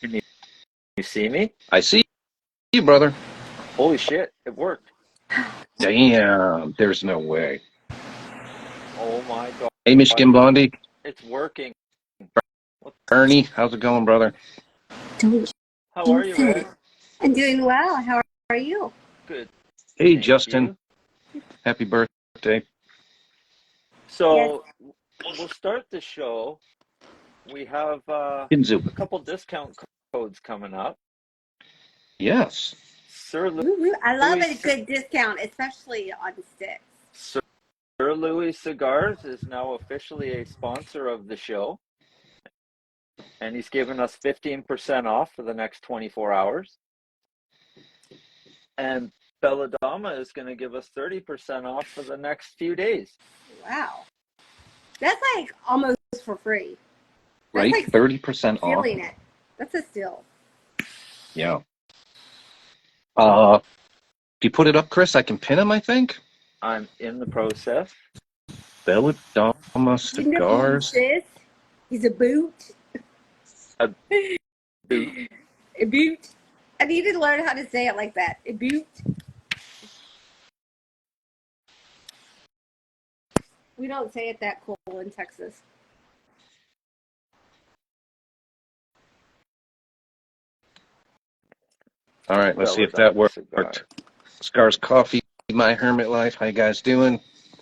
Can you see me? I see you, brother. Holy shit, it worked. Damn, there's no way. Oh my Hey, God, Michigan Blondie. it's working. What? Ernie, how's it going, brother? Don't How are jinx you, it. Red? I'm doing well. How are you? Good, Hey, thank Justin. you. Happy birthday. Yes. So we'll start the show. We have Kinzu. a couple discount codes coming up. Yes. Sir Woo woo. I love a Louis good discount, especially on sticks. Sir Louis Cigars is now officially a sponsor of the show, and he's given us 15% off for the next 24 hours. And Bella Dama is going to give us 30% off for the next few days. Wow. That's like almost for free. That's Right? like 30% off. stealing it. That's a steal. Yeah. If you put it up, Chris, I can pin him, I think. I'm in the process. Bella Dama He's in the boot, Cigars. sis. He's a boot. A boot. A boot. I need to learn how to say it like that. A boot. We don't say it that cool in Texas. All right, let's see Bella if that Dama worked. Cigars. Scars Coffee, My Hermit Life. How you guys doing?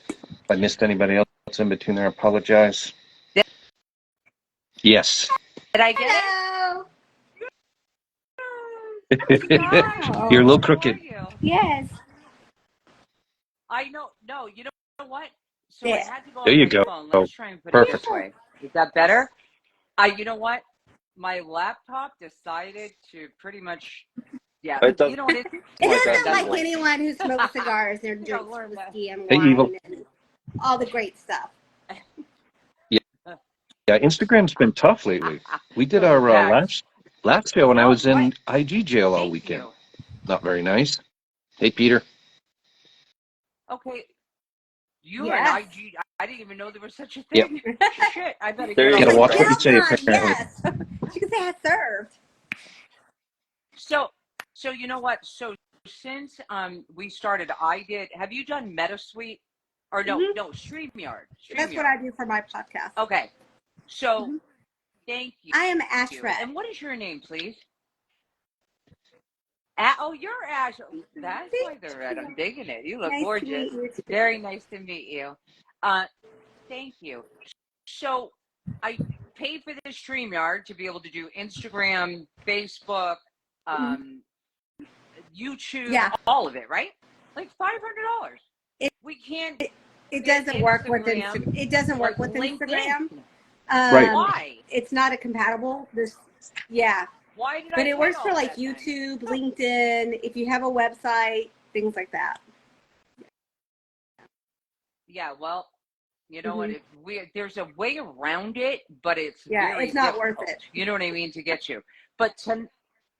If I missed anybody else in between there, I apologize. Yes. Did I get Hello. You're Hi. a little Oh. How are crooked. you? Yes. I know. No, you know what? So I Yeah. had to go There on you my go. phone. Let's try and put it this Perfect. way. Is that better? You know what? My laptop decided to pretty much, yeah. It does You know what? It's It my doesn't best like evil. anyone who smokes cigars or I gotta drinks learn that. whiskey and Hey, Evil. wine and all the great stuff. Yeah, Instagram's been tough lately. We did Those are our facts. last show, and I No, was what? in IG jail all Thank weekend. you. Not very nice. Hey, Peter. Okay, you were an Yes. IG. I didn't even know there was such a Yep. thing. Shit, I better There get you on Gotta go, my watch Fred. what you Jail game. say, time, apparently. yes. She can say I served. So you know what? So since we started, I did. Have you done MetaSuite or no? Hmm. No, StreamYard. That's what I do for my podcast. Okay. So Hmm. thank you. I am Ashred. And what is your name, please? Oh, you're Ash. That's why they're red. I'm digging it. You look Nice to gorgeous. meet you too. Very nice to meet you. Thank you. So I paid for this StreamYard to be able to do Instagram, Facebook, Mhm. YouTube, Yeah. all of it, right? Like $500. It, We can't it get doesn't work with Instagram Instagram. It doesn't work like with LinkedIn. Instagram. Right. Why? It's not a compatible. Yeah. Why did But I it pay works for all like that then? YouTube, LinkedIn, if you have a website, things like that. Yeah, well, you know what? Mm-hmm. There's a way around it, but it's Yeah, very it's not difficult. worth it. You know what I mean to get you. But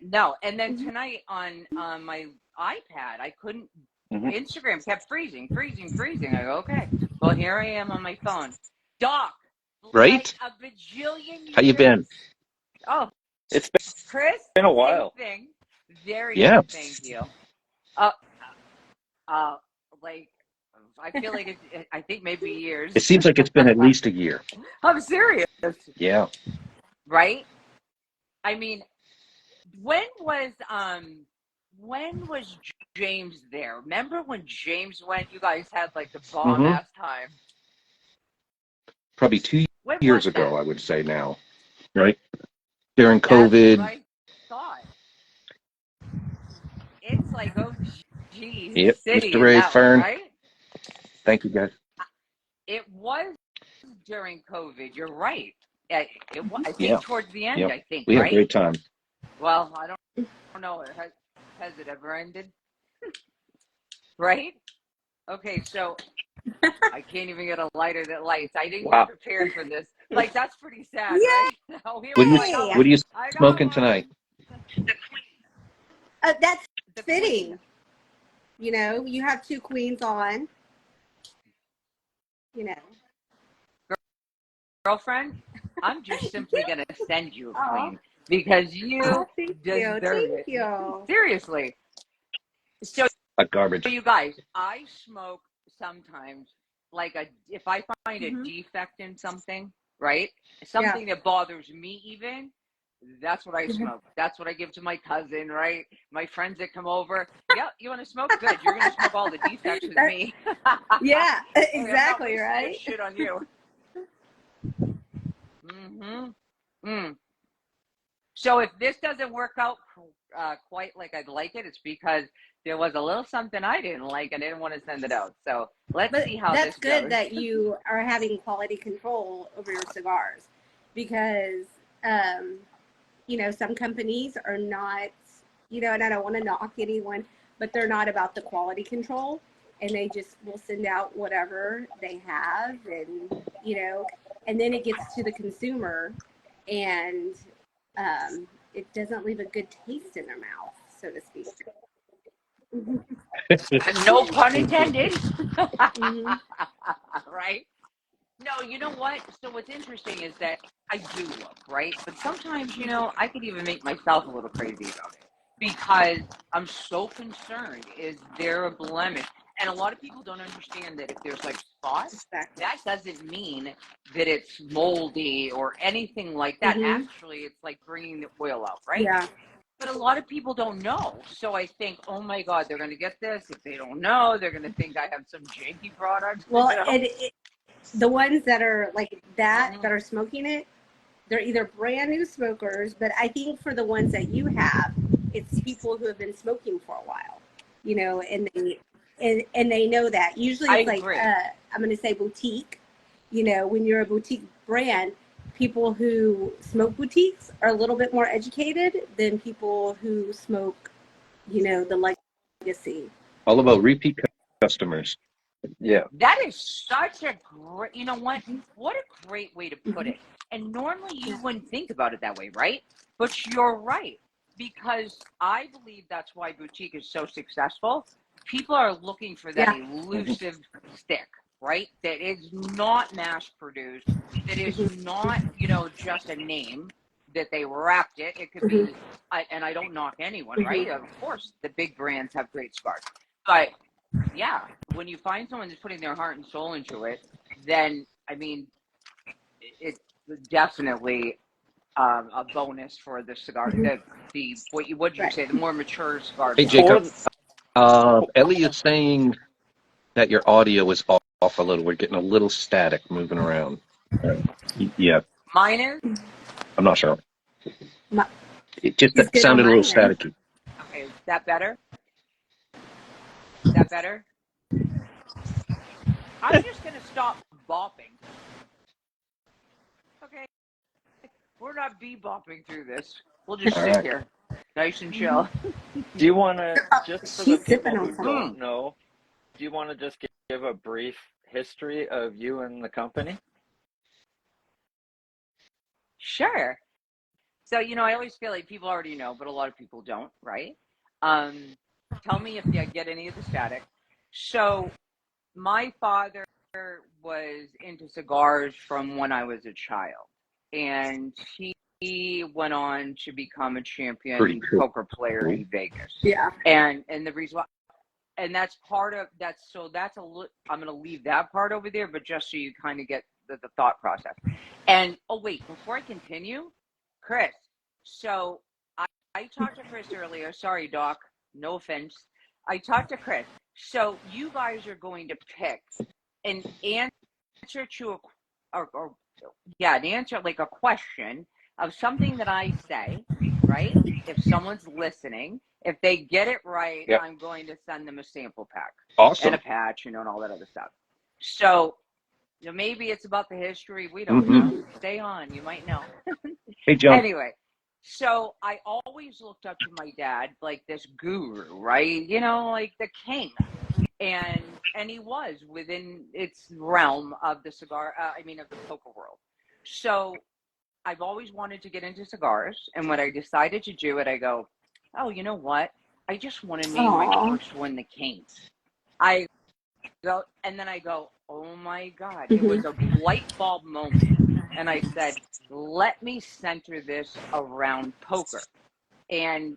no, and then Mm-hmm. tonight on my iPad, I couldn't. Mm-hmm. Instagram kept freezing. I go, okay. Well, here I am on my phone. Doc, like Right? a bajillion How you years. been? Oh, It's Chris, been a same while. thing. Very Yeah. good, thank you. Uh, like I feel like I think maybe years. It seems like it's been at least a year. I'm serious. Yeah. Right? I mean, when was James there? Remember when James went? You guys had like the bomb Mm-hmm. ass time. Probably 2 When years was ago, that? I would say now. Right? During That's what COVID. I thought. It's like, oh geez, Yep. city Mr. in Ray that one, Fern. right? Thank you, guys. It was during COVID. You're right. I Yeah. think towards the end. Yep. I think, We had a right? great time. Well, I don't know. Has it ever ended? Right? Okay, so I can't even get a lighter that lights. I didn't Wow. get prepared for this. Like, that's pretty sad, Yay! right? Oh, here What are we you go. I got What one. are you I got smoking one. tonight? That's The fitting. queen. You know, you have two queens on. You know. Girlfriend, I'm just simply going to send you a Oh, queen because you thank you. deserve Thank it. you. Seriously. So, A garbage. you guys, I smoke sometimes if I find a Mm-hmm. defect in something, right? Yeah. Something that bothers me even, that's what I smoke. That's what I give to my cousin, right? My friends that come over. Yeah, you want to smoke? Good. You're going to smoke all the defects with me. Yeah, I'm not exactly, wasting right? this shit on you. Mm-hmm. Mm. So if this doesn't work out quite like I'd like it, it's because there was a little something I didn't like and I didn't want to send it out. So let's But see how that's this good goes. that you are having quality control over your cigars because, you know, some companies are not, you know, and I don't want to knock anyone, but they're not about the quality control and they just will send out whatever they have and, you know, and then it gets to the consumer and it doesn't leave a good taste in their mouth, so to speak. No pun intended. Mm-hmm. Right? No, you know what? So what's interesting is that I do look, right? But sometimes, I could even make myself a little crazy about it because I'm so concerned. Is there a blemish? And a lot of people don't understand that if there's like spots, Exactly. that doesn't mean that it's moldy or anything like that. Mm-hmm. Actually, it's like bringing the oil out, right? Yeah. But a lot of people don't know. So I think, oh my God, they're going to get this. If they don't know, they're going to think I have some janky product. Well, the ones that are like that, Mhm. that are smoking it, they're either brand new smokers, but I think for the ones that you have, it's people who have been smoking for a while, you know, and they know that. Usually I it's like, agree. I'm going to say boutique, you know, when you're a boutique brand, people who smoke boutiques are a little bit more educated than people who smoke, you know, the legacy. All about repeat customers. Yeah. That is such a great, you know what a great way to put Mhm. it. And normally you wouldn't think about it that way, right? But you're right. Because I believe that's why boutique is so successful. People are looking for that Yeah. elusive stick, right? That is not mass produced, that is Mhm. not, just a name that they wrapped it. It could Mhm. be, and I don't knock anyone, right? Mhm. Of course, the big brands have great cigars. But yeah, when you find someone that's putting their heart and soul into it, then I mean, it's definitely a bonus for the cigar. Mhm. The what did you Right. say? The more mature cigars. Hey, For Jacob. Ellie is saying that your audio is off a little. We're getting a little static moving around. Yeah, Mine is I'm not sure. My, It just he's good on sounded a little mine then. staticky. okay. Is that better? Is that better? I'm just gonna stop bopping. Okay, we're not bebopping through this. We'll just All sit right. here, nice and Mhm. chill. do you want to, just for the She's sipping people on who something. don't know, do you want to just give a brief history of you and the company? Sure. So, I always feel like people already know, but a lot of people don't, right? Um, Tell me if you get any of the static. So, my father was into cigars from when I was a child, and he went on to become a Pretty champion cool. poker player in Vegas. Yeah. And the reason why, and that's part of that's so that's a I'm going to leave that part over there, but just so you kind of get the thought process. And oh wait, before I continue, Chris. So I talked to Chris earlier. Sorry, Doc. No offense. I talked to Chris. So you guys are going to pick an answer to or yeah, an answer like a question of something that I say, right? If someone's listening, if they get it right, Yep. I'm going to send them a sample pack and a Awesome. patch, and all that other stuff. So, maybe it's about the history. We don't Mm-hmm. know. Stay on. You might know. Hey, John. Anyway, so I always looked up to my dad like this guru, right? Like the king. and he was within its realm of the cigar. Of the poker world. So I've always wanted to get into cigars, and when I decided to do it, I go, oh, you know what? I just want to name my first one the Canes. I go, and then I go, oh my God, it was a light bulb moment. And I said, let me center this around poker. And,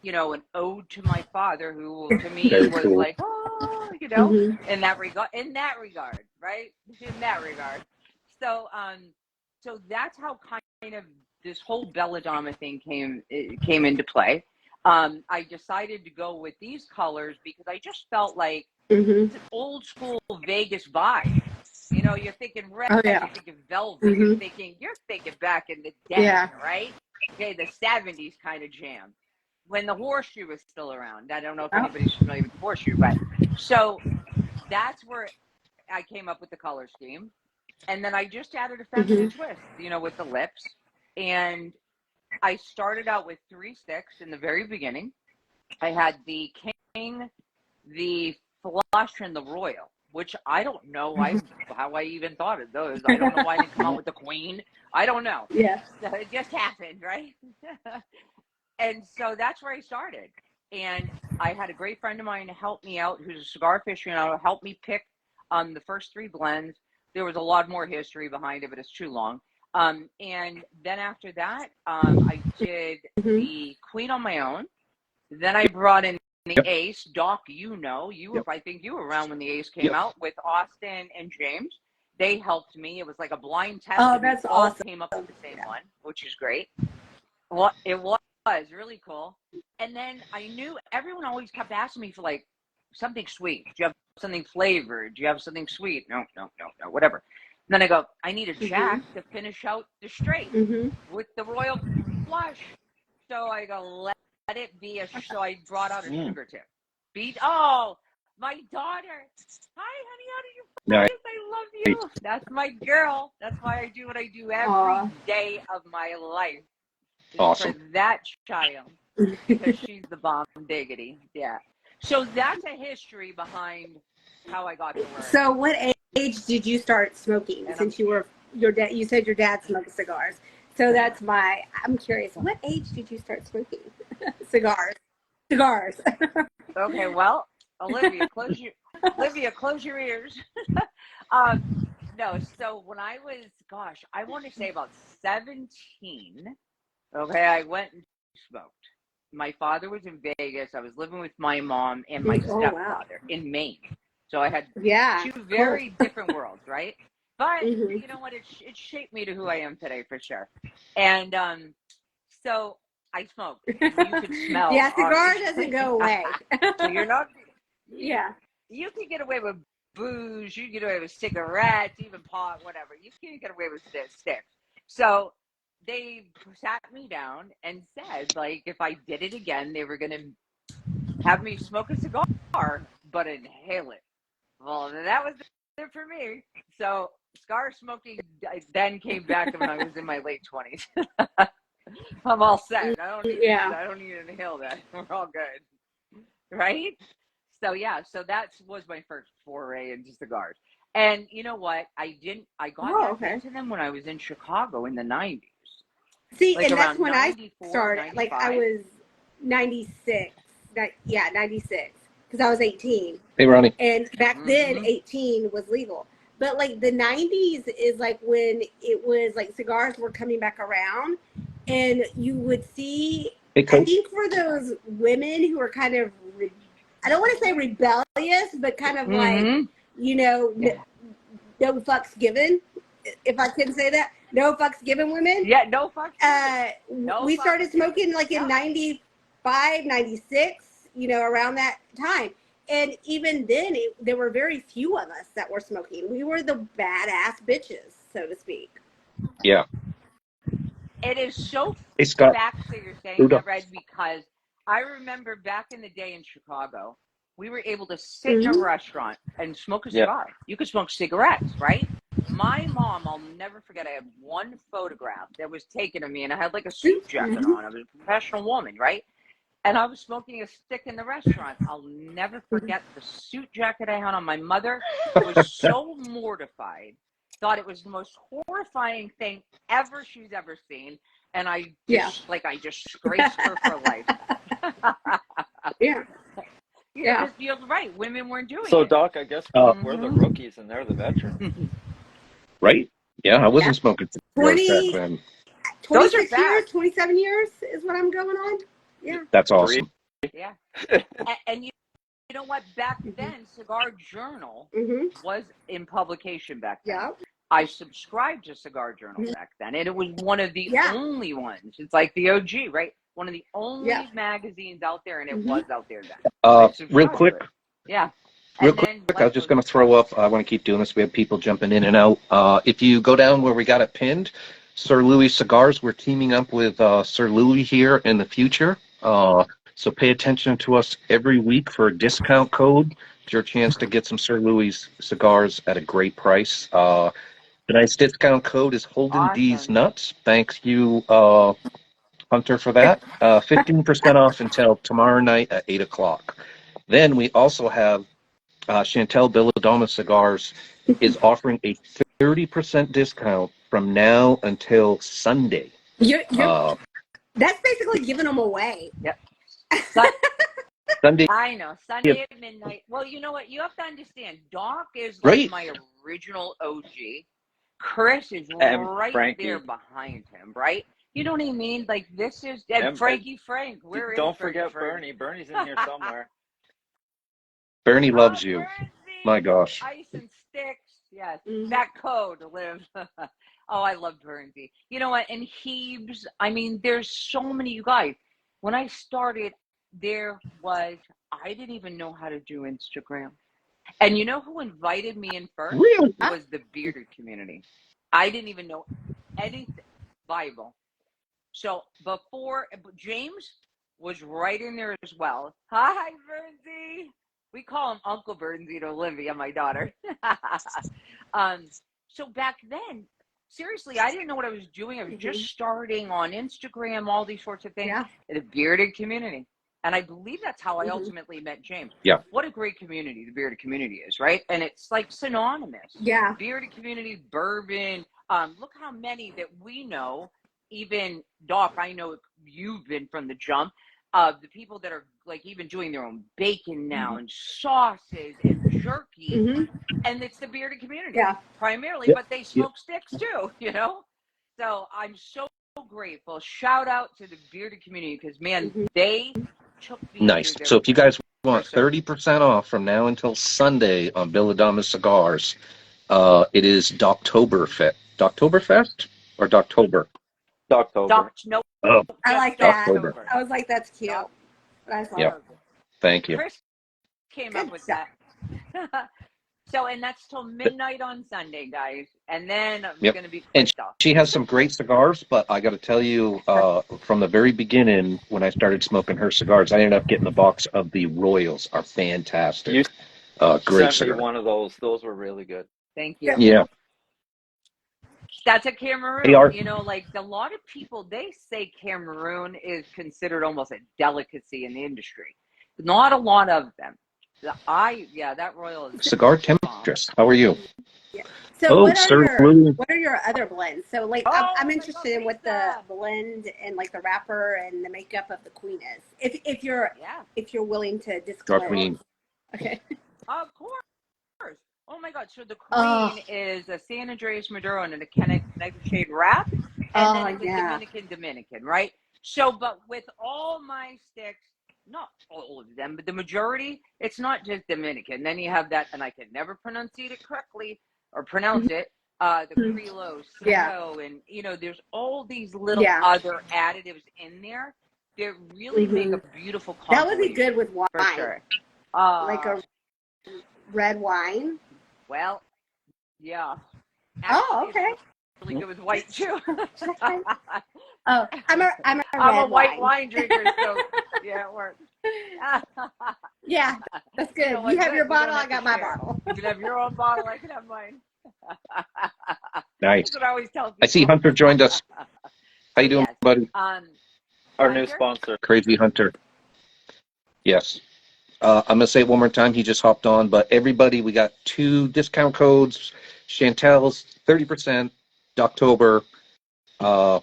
an ode to my father, who to me Very was cool. like, oh, in that regard, right? In that regard. So, so that's how kind of this whole Bella Dama thing came into play. I decided to go with these colors because I just felt like it's an old school Vegas vibe. You're thinking red, you're thinking velvet, you're thinking back in the day, right? Okay, the 70s kind of jam when the horseshoe was still around. I don't know if anybody's familiar with the horseshoe, but so that's where I came up with the color scheme. And then I just added a feminine twist, with the lips. And I started out with 3 sticks in the very beginning. I had the king, the flush, and the royal, which I don't know how I even thought of those. I don't know why I didn't come out with the queen. I don't know. Yeah. So it just happened, right? And so that's where I started. And I had a great friend of mine help me out, who's a cigar aficionado, help me pick the first 3 blends. There was a lot more history behind it, but it's too long. And then after that, I did the queen on my own. Then I brought in the ace. Doc, I think you were around when the ace came out with Austin and James. They helped me. It was like a blind test. Oh, that's awesome. Came up with the same one, which is great. Well, it was really cool. And then I knew everyone always kept asking me for like something sweet. Do you have something flavored? Do you have something sweet? No, whatever. And then I go, I need a jack to finish out the straight with the royal flush. So I go, let it be so I brought out a sugar tip. My daughter. Hi, honey, how did you find this? I love you. That's my girl. That's why I do what I do every day of my life. Awesome. For that child, because she's the bomb diggity. Yeah. So that's a history behind how I got to where. So what age did you start smoking? And Since your dad, you said your dad smoked cigars. So I'm curious, what age did you start smoking cigars? Okay, well, Olivia, close your ears. No, so when I was, I want to say about 17, okay, I went and smoked. My father was in Vegas. I was living with my mom and my stepfather in Maine. So I had 2 very different worlds, right? But you know what? It shaped me to who I am today for sure. And so I smoked. You could smell. Yeah, cigar doesn't go away. So you're not. Yeah. You can get away with booze. You can get away with cigarettes, even pot, whatever. You can't get away with sticks. So they sat me down and said, like, if I did it again, they were going to have me smoke a cigar, but inhale it. Well, that was it for me. So cigar smoking then came back when I was in my late 20s. I'm all set. I don't need to inhale that. We're all good. Right? So yeah, so that was my first foray into cigars. And you know what? I got back into them when I was in Chicago in the 90s. See, like and that's when I 94, started. 95. Like I was 96. 96. Because I was 18. Hey, Ronnie. And back then, 18 was legal. But like the 90s is like when it was like cigars were coming back around, and you would see. I think for those women who were kind of, I don't want to say rebellious, but kind of like, no fucks given, if I can say that. No fucks given women. Yeah, no fucks given. We started smoking like in 95, 96, around that time. And even then, there were very few of us that were smoking. We were the badass bitches, so to speak. Yeah. It is so facts that you're saying, Red, because I remember back in the day in Chicago, we were able to sit in a restaurant and smoke a cigar. You could smoke cigarettes, right? My mom, I'll never forget, I had one photograph that was taken of me, and I had like a suit jacket on. I was a professional woman, right? and I was smoking a stick in the restaurant. I'll never forget the suit jacket I had on. My mother was so mortified, thought it was the most horrifying thing ever she's ever seen, and I just I disgraced her for life. Yeah. Yeah. You're right. Women weren't doing So, it. Doc, I guess we're the rookies and they're the veterans. Right? Yeah, I wasn't smoking cigars back then. 26 years, 27 years is what I'm going on. Yeah. That's awesome. Yeah. And you know what? Back then, Cigar Journal was in publication back then. Yeah. I subscribed to Cigar Journal back then, and it was one of the only ones. It's like the OG, right? One of the only magazines out there, and it was out there then. Real quick. Yeah. Real quick, I was just going to throw up, I want to keep doing this. We have people jumping in and out. If you go down where we got it pinned, Sir Louis Cigars, we're teaming up with Sir Louis here in the future. So pay attention to us every week for a discount code. It's your chance to get some Sir Louis cigars at a great price. Tonight's discount code is Holding These Nuts. Thanks you, Hunter, for that. 15% off until tomorrow night at 8 o'clock. Then we also have Chantel Bella Dama Cigars is offering a 30% discount from now until Sunday. That's basically giving them away. Yep. Sunday. I know. Sunday at midnight. Well, you know what? You have to understand. Doc is like my original OG. Chris is right there behind him, right? You know what I mean? Like, this is... And Frankie Frank. Don't forget Bernie. Bernie's in here somewhere. Bernie loves you. Bernie. My gosh. Ice and sticks. Yes. That code lives. Oh, I love Bernie. You know what? And Heebs. I mean, there's so many, you guys. When I started, I didn't even know how to do Instagram. And you know who invited me in first? Really? It was the bearded community. I didn't even know anything. Bible. So before, James was right in there as well. Hi, Bernsey. We call him Uncle Bernsey to Olivia, my daughter. So back then, seriously, I didn't know what I was doing. I was just starting on Instagram, all these sorts of things. Yeah. The bearded community. And I believe that's how I ultimately met James. Yeah. What a great community the bearded community is, right? And it's like synonymous. Yeah. Bearded community, bourbon. Look how many that we know. Even Doc, I know you've been from the jump. The people that are like even doing their own bacon now and sauces and jerky. And it's the bearded community primarily, but they smoke sticks too, you know? So I'm so grateful. Shout out to the bearded community because, man, they took me. Nice. So if you guys want 30% off from now until Sunday on Bella Dama Cigars, it is Doctoberfest. Doctoberfest or Doctober? Doctober. No. Oh, I like that. October. I was like, that's cute. But I thought, Yeah. Thank you. Chris came up with that. So, and that's till midnight on Sunday, guys. And then it's going to be And stuff. she has some great cigars, but I got to tell you, from the very beginning, when I started smoking her cigars, I ended up getting a box of the Royals. Are fantastic. You Great sent me cigar. one of those. Those were really good. Thank you. Yeah. That's a Cameroon. They are. You know, like a lot of people, they say Cameroon is considered almost a delicacy in the industry. Not a lot of them. That Royal is Cigar Temptress. How are you? yeah. So what Sir are your other blends? So like I'm interested in what the blend and like the wrapper and the makeup of the queen is. If you're willing to disclose. Our queen. Okay. Of course. Oh my God! So the queen is a San Andreas Maduro and a nightshade wrap, and then it's a Dominican, right? So, but with all my sticks, not all of them, but the majority, it's not just Dominican. Then you have that, and I can never pronunciate it correctly or pronounce it. The Creole, and you know, there's all these little other additives in there that really make a beautiful compilation. That would be good with wine, for sure. like a red wine. Well, yeah. Actually, okay. Really good with white too. I'm a white wine drinker, so yeah, it works. Yeah, that's good. You have your bottle, I got my bottle. You can have your own bottle, I can have mine. Nice. That's what I always tell people. I see Hunter joined us. How you doing, buddy? Our new sponsor. Crazy Hunter. Yes. I'm going to say it one more time. He just hopped on, but everybody, we got 2 discount codes. Chantel's 30%, October, uh,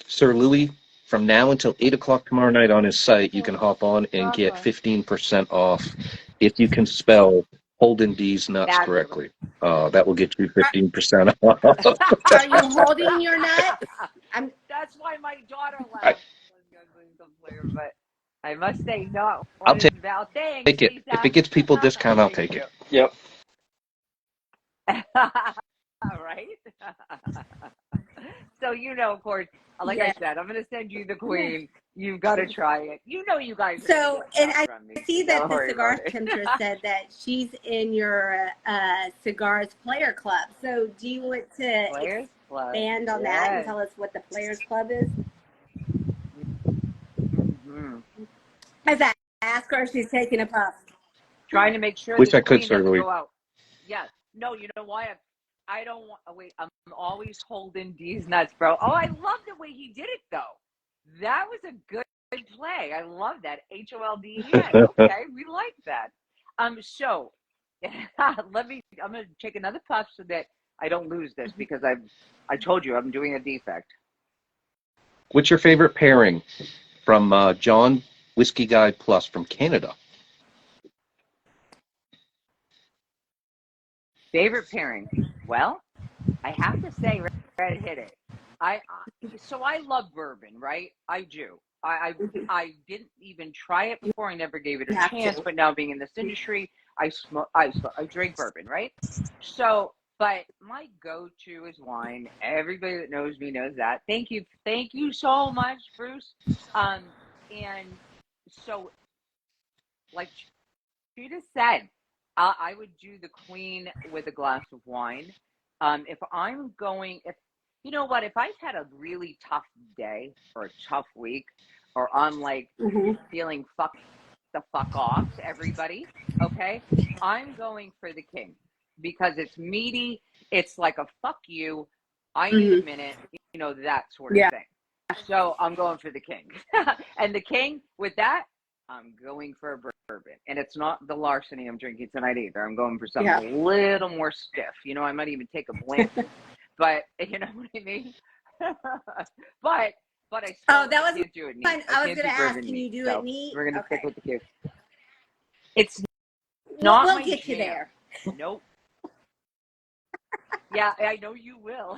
Sir Louis, from now until 8 o'clock tomorrow night on his site, you can hop on and get 15% off if you can spell Holden D's nuts Fabulous. correctly. That will get you 15% off. Are you holding your nuts? That's why my daughter I, laughed. But I must say, no. I'll take Val, thanks, it. Lisa. If it gets people discount, I'll Thank take you. it. Yep. Right? So, of course, like I said, I'm going to send you the queen. You've got to try it. You guys are going to get And stuff I from me. see Don't that the worry cigar about it. tempter said that she's in your cigars player club. So do you want to Players Club. expand on that and Yes. tell us what the players club is? Mm-hmm. As I ask her, she's taking a puff. Trying to make sure Wish the I could, queen Sir doesn't Louis. go out. Yeah. No, you know why? I don't want. Oh, wait, I'm always holding D's nuts, bro. Oh, I love the way he did it, though. That was a good play. I love that. HOLDEN. Okay, we like that. So I'm gonna take another puff so that I don't lose this because I told you I'm doing a defect. What's your favorite pairing from John Whiskey Guy Plus from Canada? Favorite pairing? Well, I have to say, Red hit it. So I love bourbon, right? I do. I didn't even try it before. I never gave it a chance. But now being in this industry, I drink bourbon, right? So, but my go-to is wine. Everybody that knows me knows that. Thank you so much, Bruce. And so, like she just said, I would do the queen with a glass of wine. If I'm going, if you know what, if I've had a really tough day or a tough week, or I'm like feeling the fuck off to everybody, okay, I'm going for the king because it's meaty. It's like a fuck you. I need a minute, that sort of thing. So I'm going for the king. And the king, with that, I'm going for a bourbon. And it's not the larceny I'm drinking tonight either. I'm going for something a little more stiff. I might even take a Blanton. But, you know what I mean? but I still can't do it neat. I was going to ask, can you do it neat? We're going to stick with the king. It's not we'll my get jam. you there. Nope. Yeah, I know you will.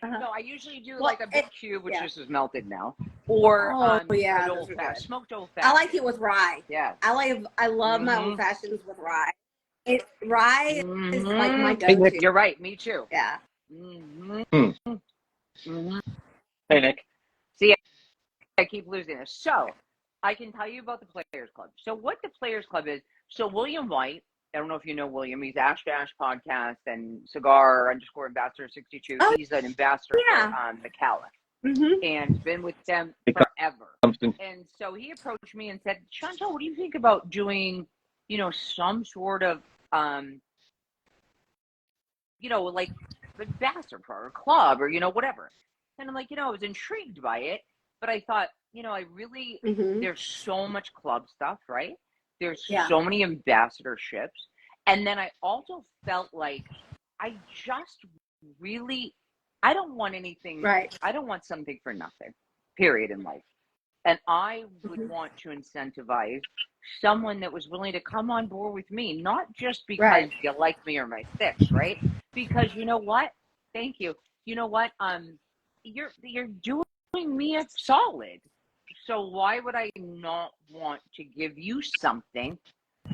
No, I usually do like a big cube, which just is melted now, or an old fashioned, smoked old fashioned. I like it with rye. Yeah, I love my old fashions with rye. Rye is like my Hey, go-to. Nick. You're right. Me too. Yeah. Hey, Nick. See, I keep losing this. So I can tell you about the Players Club. So what the Players Club is, so William White, I don't know if you know William, he's Ash Dash Podcast and Cigar _ Ambassador 62. He's an ambassador for Macallan and been with them forever. And so he approached me and said, Chantel, what do you think about doing, some sort of, like ambassador for a club or, whatever. And I'm like, I was intrigued by it, but I thought, I really, there's so much club stuff, right? There's so many ambassadorships. And then I also felt like I just really, I don't want anything, I don't want something for nothing, period, in life. And I would want to incentivize someone that was willing to come on board with me, not just because you like me or my sticks, right? Because you know what? Thank you. You know what? You're doing me a solid. So why would I not want to give you something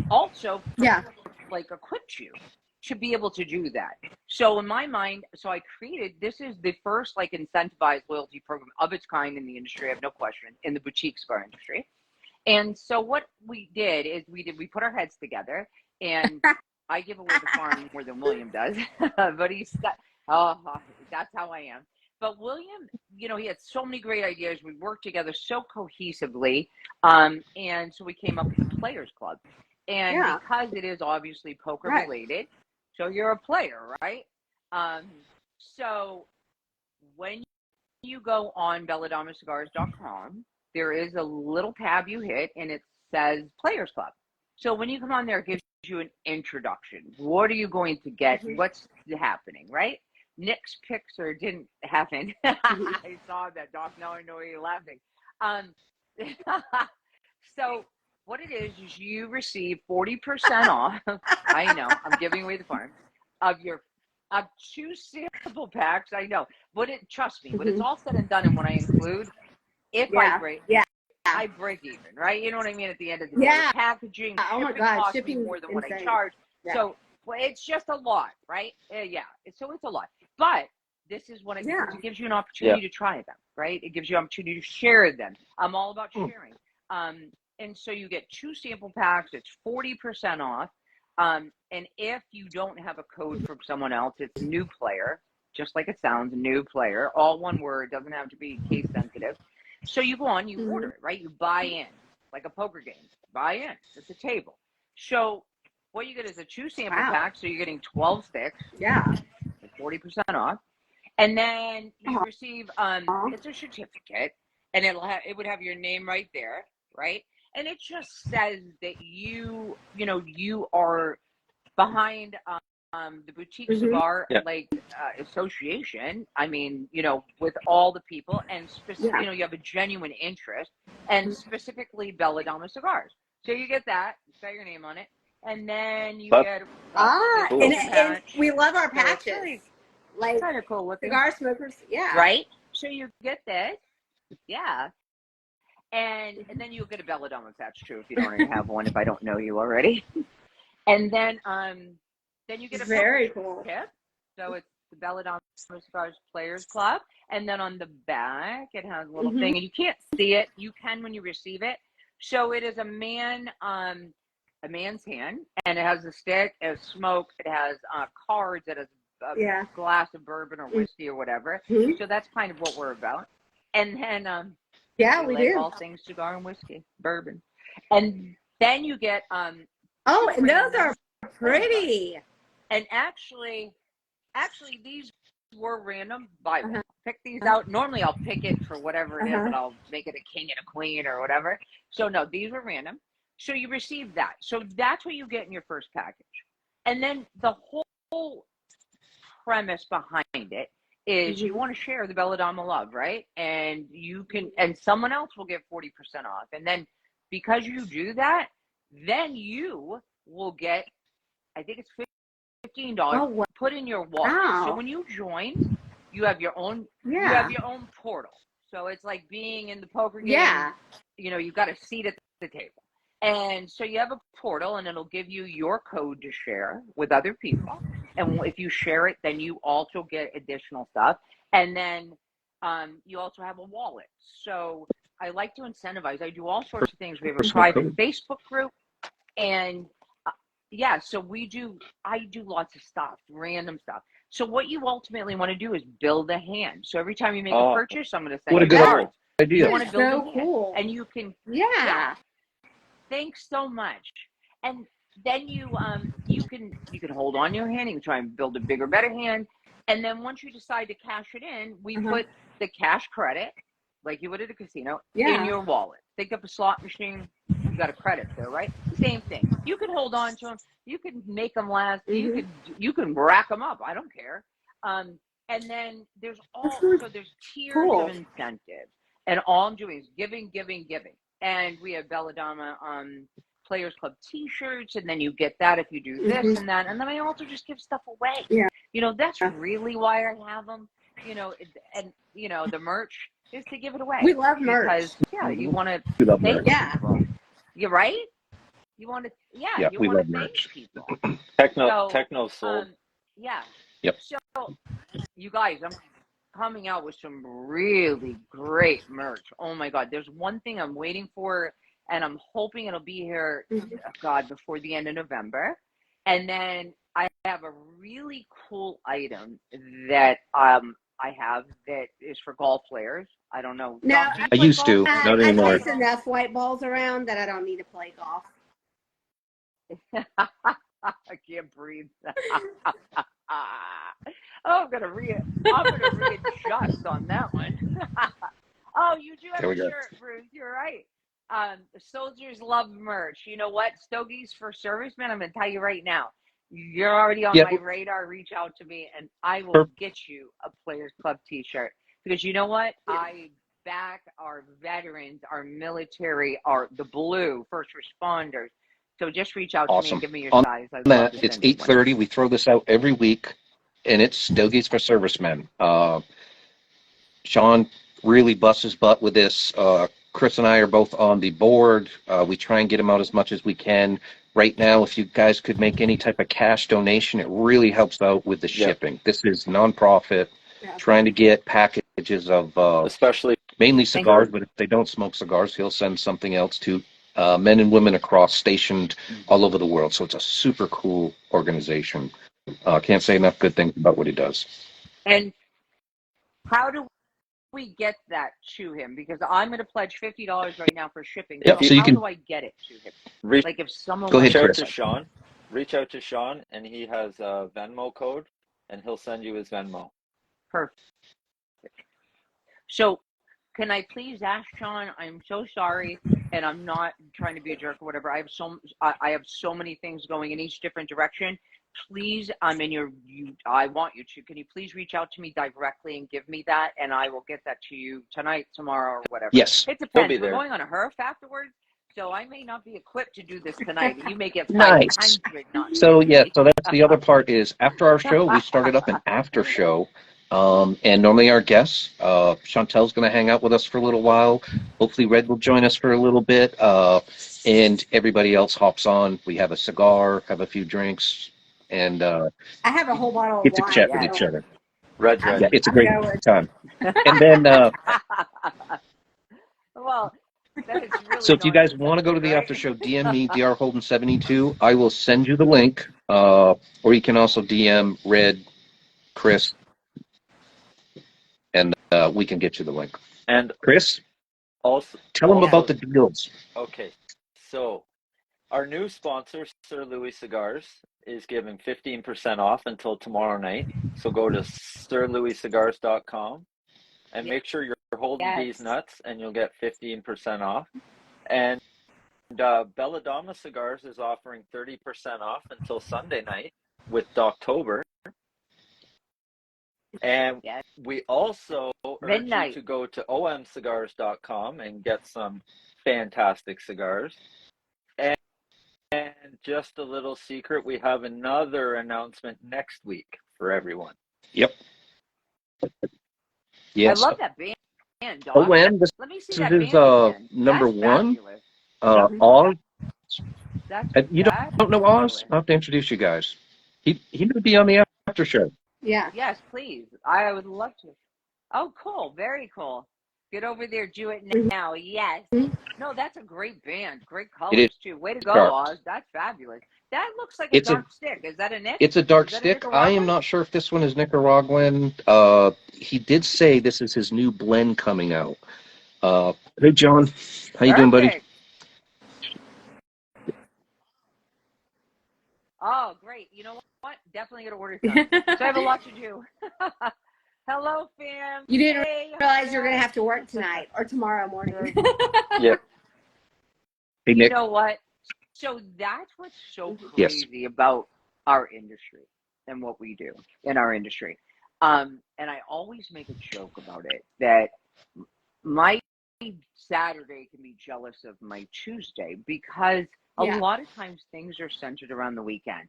also like equipped you to be able to do that? So in my mind, so I created, this is the first like incentivized loyalty program of its kind in the industry, I have no question, in the boutique cigar industry. And so what we did is we put our heads together, and I give away the farm more than William does, but that's how I am. But William, he had so many great ideas. We worked together so cohesively. And so we came up with the Players Club. And because it is obviously poker related, so you're a player, right? So when you go on BellaDamaCigars.com, there is a little tab you hit, and it's says Players Club. So when you come on there, it gives you an introduction. What are you going to get? What's happening, right? Nick's picks or didn't happen. I saw that, Doc. Now I know you're laughing. So what it is you receive 40% off. I know, I'm giving away the farm of 2 sample packs. I know, but trust me, when it's all said and done, and when I include, I break even, right? You know what I mean? At the end of the day, packaging, shipping costs me more than what I charge. Yeah. So it's just a lot, right? So it's a lot. But this is what it gives you an opportunity to try them, right? It gives you an opportunity to share them. I'm all about sharing. And so you get 2 sample packs. It's 40% off. And if you don't have a code from someone else, it's new player, just like it sounds, new player, all one word, doesn't have to be case sensitive. So you go on, you order it, right? You buy in, like a poker game. Buy in. It's a table. So what you get is a 2 sample pack. So you're getting 12 sticks. Yeah. 40% off. And then you receive, it's a certificate, and it would have your name right there, right? And it just says that you are behind the boutique cigar association. I mean, with all the people, and you have a genuine interest, and specifically Bella Dama Cigars. So you get that. It's got your name on it, and then you get and we love our patches. So really, like kind of cool looking. Cigar smokers, right? So you get this, and then you'll get a Bella Dama patch too if you don't already have one. If I don't know you already, and then you get a very cool tip. So it's the Bella Dama Cigars Players Club, and then on the back it has a little thing, and you can't see it. You can when you receive it. So it is a man's hand, and it has a stick, it has smoke, it has cards, it has a glass of bourbon or whiskey or whatever. So that's kind of what we're about. And then we do all things cigar and whiskey, bourbon, and then you get and those are pretty. And actually these were random. Pick these out. Normally I'll pick it for whatever it is, and I'll make it a king and a queen or whatever. So no, these were random. So you receive that. So that's what you get in your first package. And then the whole premise behind it is you want to share the Bella Dama love, right? And you can, and someone else will get 40% off. And then because you do that, then you will get, I think it's $15 put in your wallet. Wow. So when you join, you have your own portal. So it's like being in the poker game. Yeah. You've got a seat at the table. And so you have a portal, and it'll give you your code to share with other people. And if you share it, then you also get additional stuff. And then you also have a wallet. So I like to incentivize. I do all sorts of things. We have a private Facebook group. And so I do lots of stuff, random stuff. So what you ultimately want to do is build a hand. So every time you make a purchase, I'm going to say, what a good idea. You want to build a hand. Cool. And you can, thanks so much. And then you can hold on to your hand. You can try and build a bigger, better hand. And then once you decide to cash it in, we put the cash credit, like you would at a casino, in your wallet. Think of a slot machine. You got a credit there, right? Same thing. You can hold on to them. You can make them last. You can rack them up. I don't care. And then there's there's tiers of incentives. And all I'm doing is giving. And we have Bella Dama Players Club T-shirts, and then you get that if you do this and that. And then I also just give stuff away. Yeah. That's really why I have them. And the merch is to give it away. We love merch. Because you want to. We love merch. You're right. You want to. Yeah, you we want love to merch. Thank people. Techno sold. Yep. So, you guys, I'm coming out with some really great merch. Oh my God, there's one thing I'm waiting for, and I'm hoping it'll be here, before the end of November. And then I have a really cool item that I have that is for golf players. I don't know. No, I used to, not anymore. I've enough white balls around that I don't need to play golf. I can't breathe. I'm gonna readjust on that one. Oh, you do have a shirt, Bruce. You're right. Soldiers love merch. You know what? Stogies for Servicemen, I'm going to tell you right now. You're already on Yeah. my radar. Reach out to me, and I will Perfect. get you a Players Club T-shirt. Because you know what? I back our veterans, our military, the blue first responders. So just reach out to me Awesome. and give me your On size. I'd love that, to it's send you one. 8:30. We throw this out every week, and it's Stogies for Servicemen. Sean really busts his butt with this. Chris and I are both on the board. We try and get him out as much as we can. Right now, if you guys could make any type of cash donation, it really helps out with the shipping. This is nonprofit, trying to get packages of especially mainly cigars, but if they don't smoke cigars, he'll send something else to men and women across, stationed all over the world. So it's a super cool organization. Can't say enough good things about what he does. And how do we get that to him? Because I'm going to pledge $50 right now for shipping. Yep, So so you how can do I get it to him? reach, Like if someone Go ahead, out Chris. to Sean. Reach out to Sean, and he has a Venmo code, and he'll send you his Venmo. Perfect. So can I please ask Sean? I'm so sorry, and I'm not trying to be a jerk or whatever. I have so many things going in each different direction. Please, I'm in I want you to. Can you please reach out to me directly and give me that, and I will get that to you tonight, tomorrow, or whatever. Yes. It He'll depends. be We're there. going on a HERF afterwards, so I may not be equipped to do this tonight. You may get Nice. 500, not So 50. yeah, so that's the other part is after our show, we started up an after show. And normally our guests, Chantel's going to hang out with us for a little while. Hopefully Red will join us for a little bit. And everybody else hops on. We have a cigar, have a few drinks, and I have a whole bottle of get to wine. chat with Yes. each other. Red's I'm- Yeah, ready. it's a I'm great going. time. And then, Well, that is really so if you guys want to go to narcissistic, the right? after show, DM me, drholden72. I will send you the link. Or you can also DM Red, Chris, and we can get you the link. And Chris, also, tell them about the deals. Okay, so our new sponsor, Sir Louis Cigars, is giving 15% off until tomorrow night. So go to sirlouiscigars.com and make sure you're holding these nuts, and you'll get 15% off. And Bella Dama Cigars is offering 30% off until Sunday night with October. And we also urge you to go to omcigars.com and get some fantastic cigars. And just a little secret, we have another announcement next week for everyone. Yep. Yes. I love that band, Doc. OM, this Let me see is that his band again. number That's one. fabulous. Oz. You That's don't know Oz? fabulous. I'll have to introduce you guys. He would be on the after show. Yeah. Yes, please. I would love to. Oh, cool. Very cool. Get over there. Do it now. Yes. No, that's a great band. Great colors, too. Way to go, dark. Oz. That's fabulous. That looks like a dark stick. Is that a Nick? It's a dark Is that a stick. I Nicaraguan? am not sure if this one is Nicaraguan. He did say this is his new blend coming out. Hey, John. How you doing, buddy? Oh, great. You know what? Definitely going to order some. So I have a lot to do. Hello, fam. You didn't realize you're going to have to work tonight or tomorrow morning. Yeah. Hey, Nick. You know what? So that's what's so crazy about our industry and what we do in our industry. And I always make a joke about it that my Saturday can be jealous of my Tuesday because a lot of times things are centered around the weekend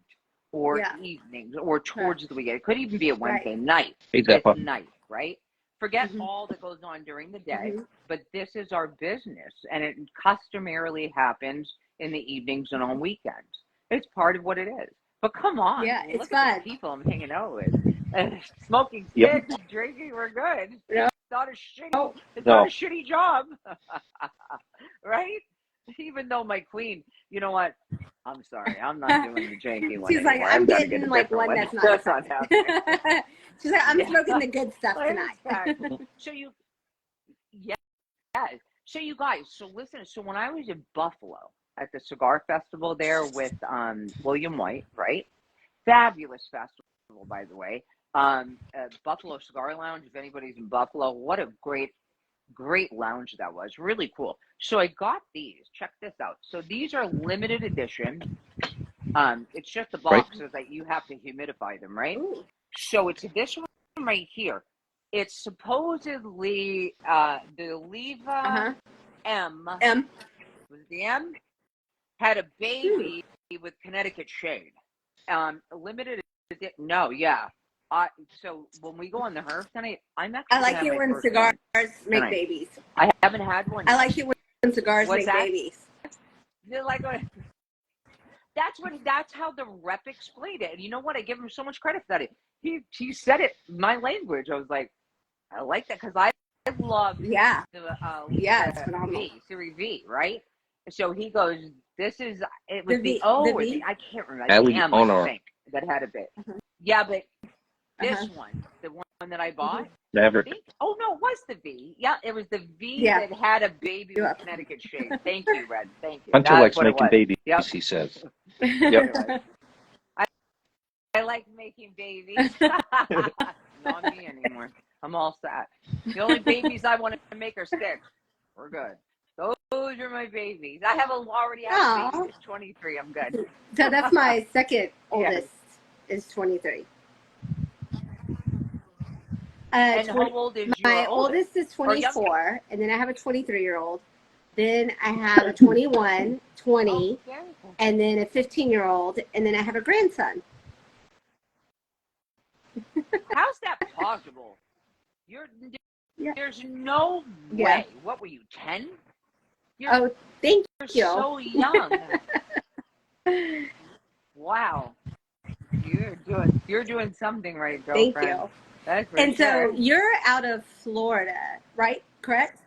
or evenings or towards the weekend. It could even be a Wednesday night. At night, right? Forget all that goes on during the day, but this is our business, and it customarily happens in the evenings and on weekends. It's part of what it is. But come on, it's look fun. at the people I'm hanging out with. And smoking sticks, drinking, we're good. It's not a shitty job. Right? Even though my queen, you know what? I'm sorry, I'm not doing the janky one. She's like, I'm getting like one that's not happening. She's like, I'm smoking the good stuff tonight. So you guys, so listen, so when I was in Buffalo at the cigar festival there with William White, right? Fabulous festival, by the way. Buffalo Cigar Lounge, if anybody's in Buffalo, what a great lounge that was. Really cool. So I got these. Check this out. So these are limited edition. It's just the boxes that you have to humidify them, right? Ooh. So it's this one right here. It's supposedly the Leva M. Was it the M? Had a baby with Connecticut shade. Limited edition. No, yeah. So when we go on the Herf tonight, I'm actually. I like it when cigars make babies. I haven't had one. I like it when cigars make babies. They're like, that's how the rep explained it. And you know what? I give him so much credit for that. He said it my language. I was like, I like that because I love the it's phenomenal. Series V, right? So he goes, it was the V? I can't remember. The M, I think, that had a bit. Yeah, but this one, the one that I bought, Never. Oh no, it was the V. Yeah, it was the V that had a baby with Connecticut shade. Thank you, Red. Thank you. Hunter likes making babies, he says. Yep. I like making babies. Not me anymore. I'm all set. The only babies I want to make are sticks. We're good. Those are my babies. I already have a baby. It's 23. I'm good. So that's my second oldest is 23. And how old is your my oldest is 24, and then I have a 23-year-old. Then I have a 21, 20, and then a 15-year-old, and then I have a grandson. How's that possible? There's no way. What were you, 10? Thank you. You're so young. Wow. You're doing something right, girlfriend. Thank you. That's for and sure. So you're out of Florida, right? Correct?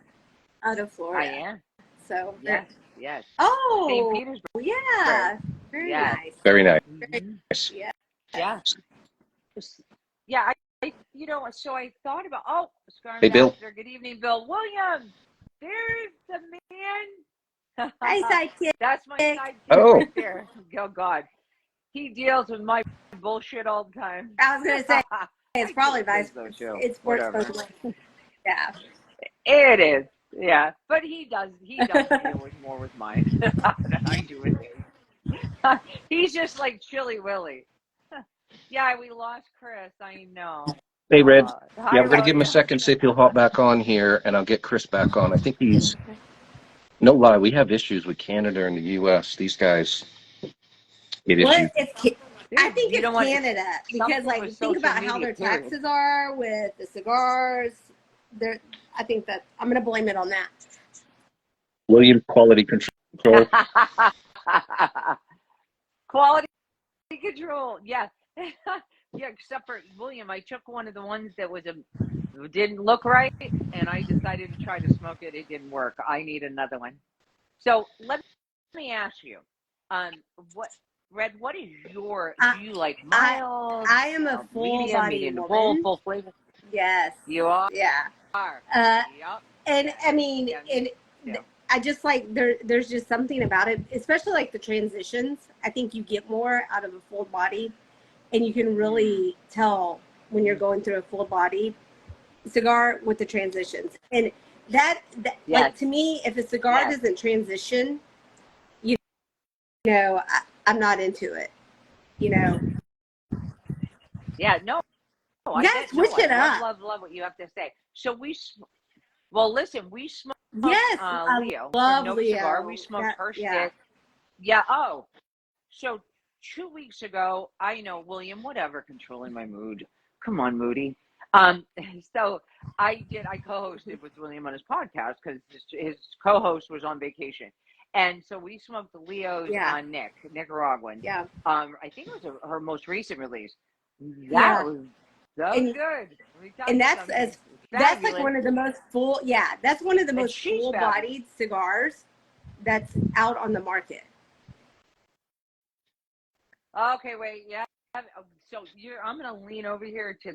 Out of Florida. I am. So yes. Oh, St. Petersburg. Yeah. Very nice. Very nice. Mm-hmm. Yeah. Yeah. So I thought about, Scar Hey, Bill. Good evening, Bill. William, there's the man. Hi, sidekick. That's my sidekick right there. Oh, God. He deals with my bullshit all the time. I was going to say, it's probably vice versa. It's works both ways. Yeah. It is. Yeah. But he does deal with more with mine than I do with his. He's just like Chilly Willy. Yeah, we lost Chris. I know. Hey, Red. Hi, we're going to give him a second, see if he'll hop back on here, and I'll get Chris back on. I think no lie, we have issues with Canada and the U.S. These guys get issues. I think it's Canada because, think about how their taxes are with the cigars. I think that I'm going to blame it on that. William, quality control. Quality control, yeah. Yeah, except for William, I took one of the ones that didn't look right, and I decided to try to smoke it. It didn't work. I need another one. So let me ask you, Red, what is do you like mild? I am a full body woman. Full flavor. Yes. You are? Yeah. Yep. And I mean, I just like, there's just something about it, especially like the transitions. I think you get more out of a full body, and you can really tell when you're going through a full body cigar with the transitions. And that like, to me, if a cigar doesn't transition, I'm not into it, Yeah, no. Switch it up. Love what you have to say. So we smoked Leo. Love Leo. Cigar. We smoked her stick. Yeah. Oh, so 2 weeks ago, I know, William, whatever, controlling my mood. Come on, Moody. So I co-hosted with William on his podcast because his co-host was on vacation. And so we smoked the Leos on Nicaraguan. Yeah. I think it was her most recent release. That was good. And that's like one of the most full. Yeah, that's one of the most full-bodied cigars that's out on the market. Okay, wait, yeah. So I'm gonna lean over here to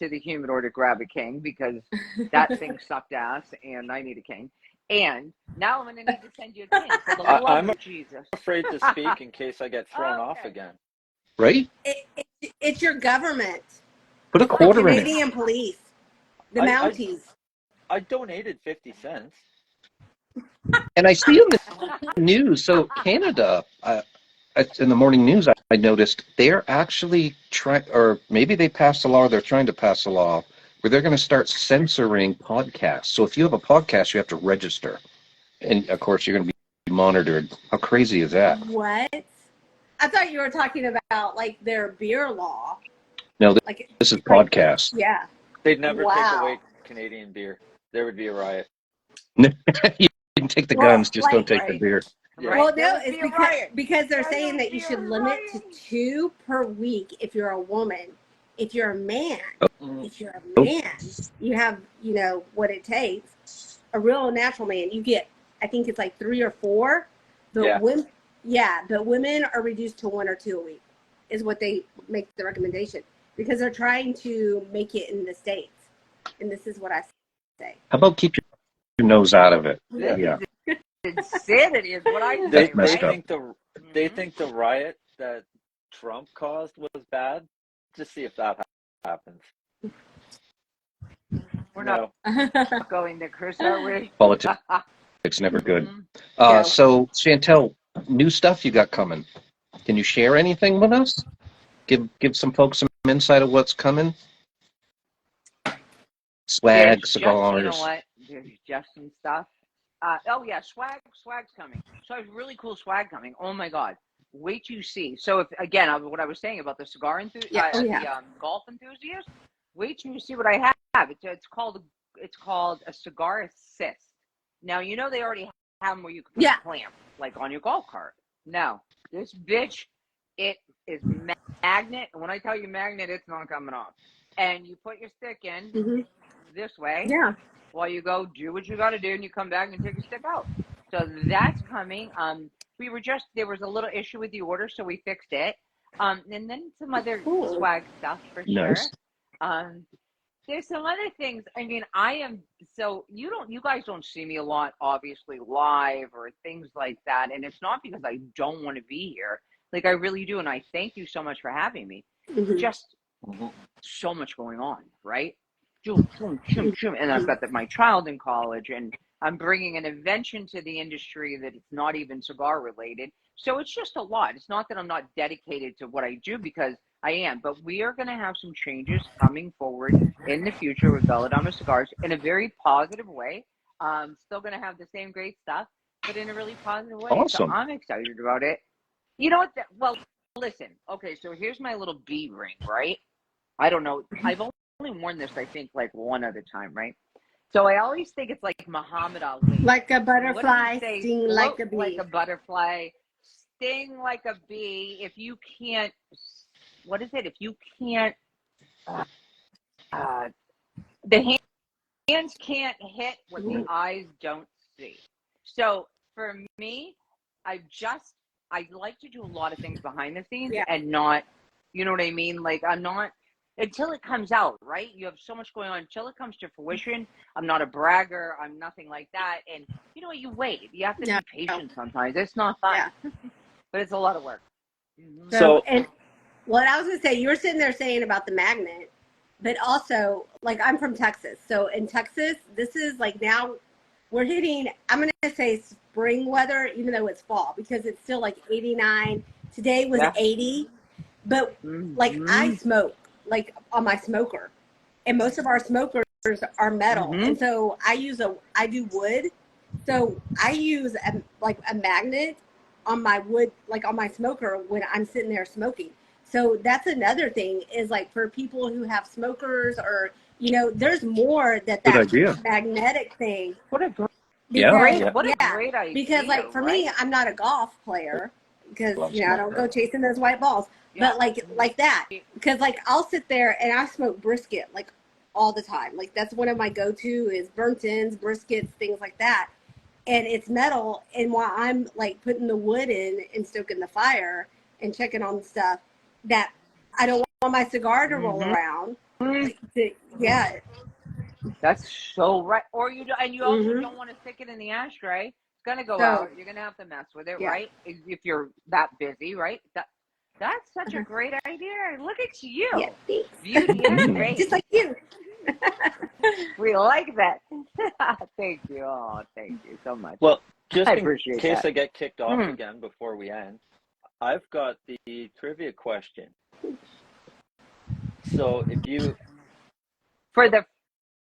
the humidor to grab a king because that thing sucked ass, and I need a king. And now I'm gonna need to send you a king for the love of Jesus. I'm afraid to speak in case I get thrown off again. Right? It's your government. Put a quarter the in it. Canadian police, the Mounties. I donated 50 cents. And I see in the news, so Canada, in the morning news, I noticed they're actually trying, or maybe they passed a law, or they're trying to pass a law where they're going to start censoring podcasts. So if you have a podcast, you have to register. And of course, you're going to be monitored. How crazy is that? What? I thought you were talking about like their beer law. No, Like this is podcast. yeah. They'd never take Wow. away Canadian beer. There would be a riot. You can take the guns, just don't take the right. beer. Yeah. Well, There no, would it's be a riot. because they're There saying would that you be a should limit to riot. 2 per week if you're a woman. If you're a man, Mm. if you're a man, you have, you know, what it takes. A real natural man, you get, I think it's like 3 or 4. But Yeah. but women are reduced to 1 or 2 a week, is what they make the recommendation, because they're trying to make it in the States. And this is what I say. How about keep your nose out of it? Yeah. Yeah. Insanity is what I They say, messed right? up. they think the riot that Trump caused was bad. Just see if that happens. We're No. not going there, Chris, are we? Politics, it's never good. Mhm. No. So, Chantel, new stuff you got coming. Can you share anything with us? Give some folks some insight of what's coming. Swag, There's cigars. just, you know what? There's just some stuff. Oh yeah, swag's coming. So I have really cool swag coming. Oh my god, wait till you see. So if again, what I was saying about the cigar Yeah. Oh, yeah. the golf enthusiast, wait till you see what I have. It's called a cigar assist. Now you know they already have them where you can put Yeah. a clamp like on your golf cart. Now this bitch, it is magnet, and when I tell you magnet, it's not coming off. And you put your stick in Mhm. this way. Yeah. While you go do what you got to do, and you come back and take your stick out. So that's coming. There was a little issue with the order, so we fixed it. And then some other Cool. swag stuff for Nice. sure. There's some other things. I mean, you guys don't see me a lot, obviously, live or things like that. And it's not because I don't want to be here. Like, I really do. And I thank you so much for having me. Mhm. Just so much going on, right? And I've got my child in college, and I'm bringing an invention to the industry that it's not even cigar related. So it's just a lot. It's not that I'm not dedicated to what I do, because I am, but we are going to have some changes coming forward in the future with Bella Dama Cigars in a very positive way. Still going to have the same great stuff, but in a really positive way. Awesome. So I'm excited about it. You know what? Well, listen. Okay, so here's my little bee ring, right? I don't know. I've only worn this, I think, like one other time, right? So I always think it's like Muhammad Ali. Like a What butterfly, did he say? sting like a Float bee. like a butterfly, sting like a bee. If you can't, what is it? If you can't, the hands can't hit what the eyes don't see. So for me, I like to do a lot of things behind the scenes and not, you know what I mean? Like, I'm not, until it comes out, right? You have so much going on until it comes to fruition. I'm not a bragger. I'm nothing like that. And you know what? You wait. You have to be patient sometimes. It's not fun, but it's a lot of work. Mm-hmm. So, and what I was going to say, you were sitting there saying about the magnet, but also, like, I'm from Texas. So in Texas, this is like now we're hitting, I'm going to say spring weather, even though it's fall, because it's still like 89. Today was 80. But like I smoke like on my smoker, and most of our smokers are metal. And so I do wood. So I use a magnet on my wood, like on my smoker when I'm sitting there smoking. So that's another thing, is like for people who have smokers, or, you know, there's more that magnetic thing. What a great, a great idea. Because like for me, I'm not a golf player, because, you know, I don't go chasing those white balls. Yeah. But like that, because like I'll sit there and I smoke brisket like all the time. Like that's one of my go-to is burnt ends, briskets, things like that. And it's metal. And while I'm like putting the wood in and stoking the fire and checking on the stuff, that I don't want my cigar to roll around. That's so right. Or you also don't want to stick it in the ashtray. It's gonna go out. You're gonna have to mess with it, right? If you're that busy, right? That's such a great idea. Look at you. Yeah, Beauty and grace. Just like you. We like that. Thank you. Oh, thank you so much. Well, just I in appreciate case that. I get kicked off Mhm. again before we end, I've got the trivia question. So For the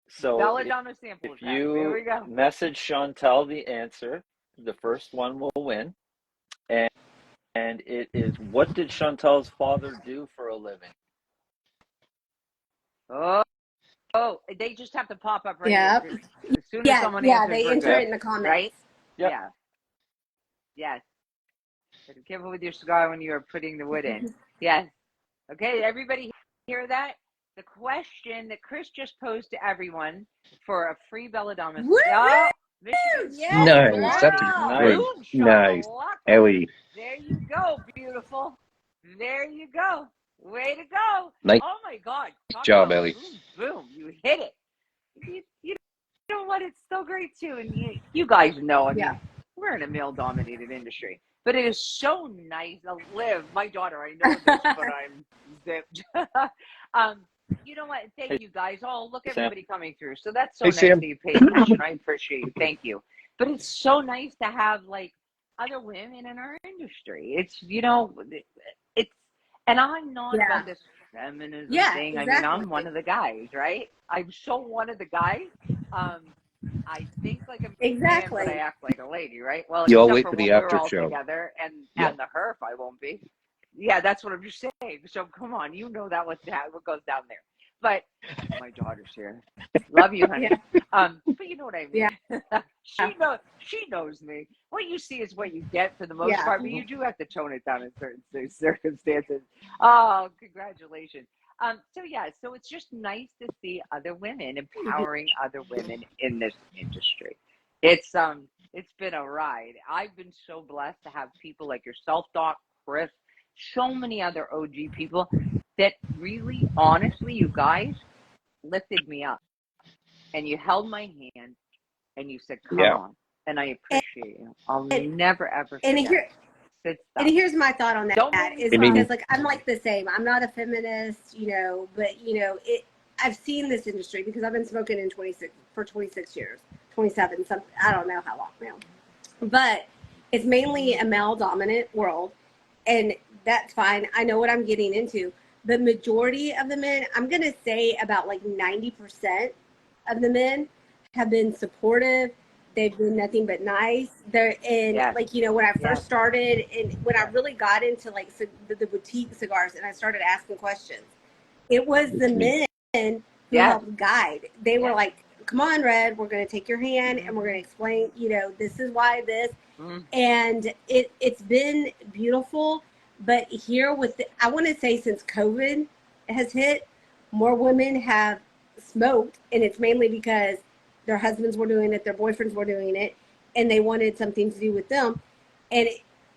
so Bella Dama sample if pack. There you we go. message Chantel the answer, the first one will win. And it is, what did Chantel's father do for a living? Oh, they just have to pop up right Yep. here. As soon as someone answers, They we're enter good. it in the comments. Right? Yep. Yeah. Yes. Be careful with your cigar when you are putting the wood in. Yes. Okay, everybody hear that? The question that Chris just posed to everyone for a free Bella Dama. Woo! Oh, Michigan Yes, State. Nice. That's girl. great. Boom, Nice. shakalaka. Ellie. There you go, beautiful. There you go. Way to go. Nice Oh my God. Talk job, about Ellie. boom, boom. You hit it. You know what? It's so great too. And you guys know, I mean, we're in a male dominated industry, but it is so nice to live. My daughter, I know this, but I'm zipped. You know what? Thank you guys. Oh, look, Sam. everybody coming through. So that's so Hey, nice Sam. that you pay attention. I appreciate you. Thank you. But it's so nice to have like other women in our industry. It's, it's, and I'm not about this feminism thing. I mean, I'm one of the guys, right? I'm so one of the guys. I think like a man, but I act like a lady, right? Well, You all except wait for for when the we're after all show. together, and Yeah. the herf, I won't be. Yeah, that's what I'm just saying. So come on, you know that what goes down there. But my daughter's here. Love you, honey. But you know what I mean. She knows me. What you see is what you get for the most part, but you do have to tone it down in certain circumstances. Oh, congratulations. So it's just nice to see other women empowering other women in this industry. It's been a ride. I've been so blessed to have people like yourself, Doc, Chris, so many other OG people that really, honestly, you guys lifted me up and you held my hand and you said, come on. And I appreciate you. I'll never, ever forget. And here's my thought on that. Don't make me Is cry. because like I'm like the same. I'm not a feminist, but I've seen this industry because I've been smoking for 26 years, 27, something, I don't know how long now. But it's mainly a male dominant world, and that's fine. I know what I'm getting into. The majority of the men, I'm going to say about like 90% of the men have been supportive. They've been nothing but nice. They're in when I first started and when I really got into like the boutique cigars and I started asking questions, it was the men who helped guide. They were like, come on, Red, we're going to take your hand and we're going to explain, this is why this. And it's been beautiful. But here I want to say since COVID has hit, more women have smoked, and it's mainly because their husbands were doing it, their boyfriends were doing it, and they wanted something to do with them. And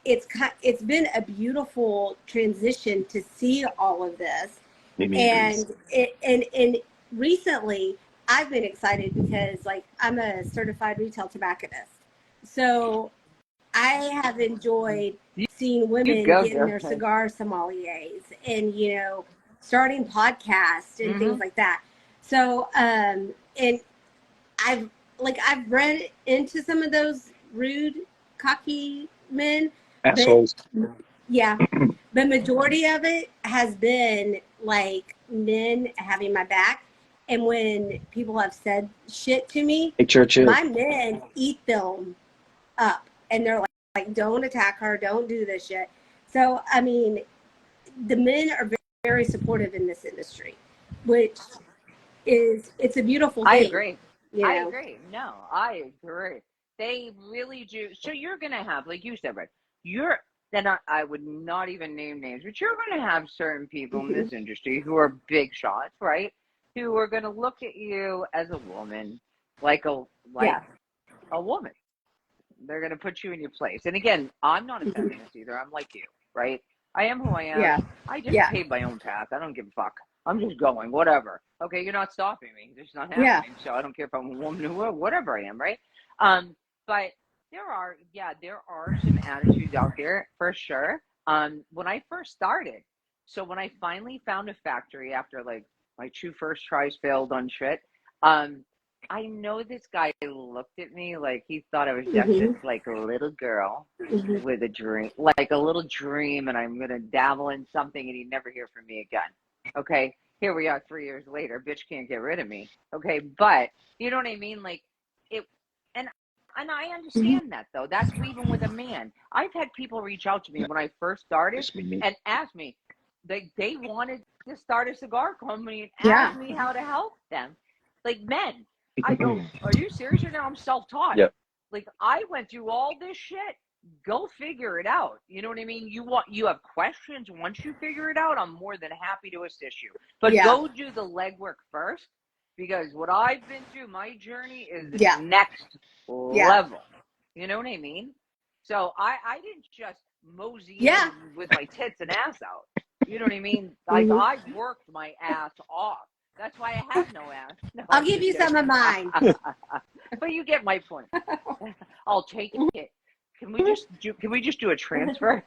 it's been a beautiful transition to see all of this. And recently I've been excited because like I'm a certified retail tobacconist. So I have enjoyed seeing women getting their cigar sommeliers and, starting podcasts and things like that. So, and I've read into some of those rude, cocky men. Assholes. The majority of it has been like men having my back. And when people have said shit to me, my men eat them up. And they're like, don't attack her, don't do this shit. So, I mean, the men are very, very supportive in this industry, which it's a beautiful thing. I agree. I agree. No, I agree. They really do. So you're going to have, like you said, right, I would not even name names, but you're going to have certain people in this industry who are big shots, right? Who are going to look at you as a woman, like a woman. They're going to put you in your place. And again, I'm not a feminist either. I'm like you, right? I am who I am. I just paved my own path. I don't give a fuck. I'm just going, whatever. Okay, you're not stopping me. It's not happening. So I don't care if I'm a woman or whatever I am, right? But there are some attitudes out there for sure. When I first started, so when I finally found a factory after like My 2 first tries failed on shit. I know this guy looked at me like he thought I was just this like a little girl with a dream, like a little dream, and I'm gonna dabble in something, and he'd never hear from me again. Okay, here we are 3 years later. Bitch can't get rid of me. Okay, but you know what I mean? Like it, and I understand that though. That's even with a man. I've had people reach out to me when I first started and ask me, they wanted to start a cigar company and ask me how to help them, like men. I go, are you serious right now? I'm self-taught. Yep. Like I went through all this shit. Go figure it out. You know what I mean? You have questions. Once you figure it out, I'm more than happy to assist you. But go do the legwork first, because what I've been through, my journey is next level. You know what I mean? So I didn't just mosey in with my tits and ass out. You know what I mean? Like I worked my ass off. That's why I have no ass. No, I'll give you some of mine. But you get my point. I'll take it. Can we just do a transfer?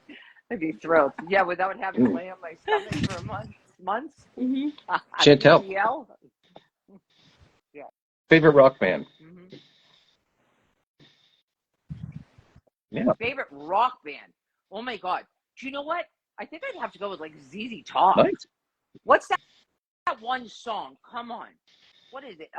I'd be thrilled. Yeah, without having to lay on my stomach for months. Chantel. Yeah. Favorite rock band? Yeah. Favorite rock band? Oh my God. Do you know what? I think I'd have to go with like ZZ Top. Nice. What's that one song? Come on. What is it?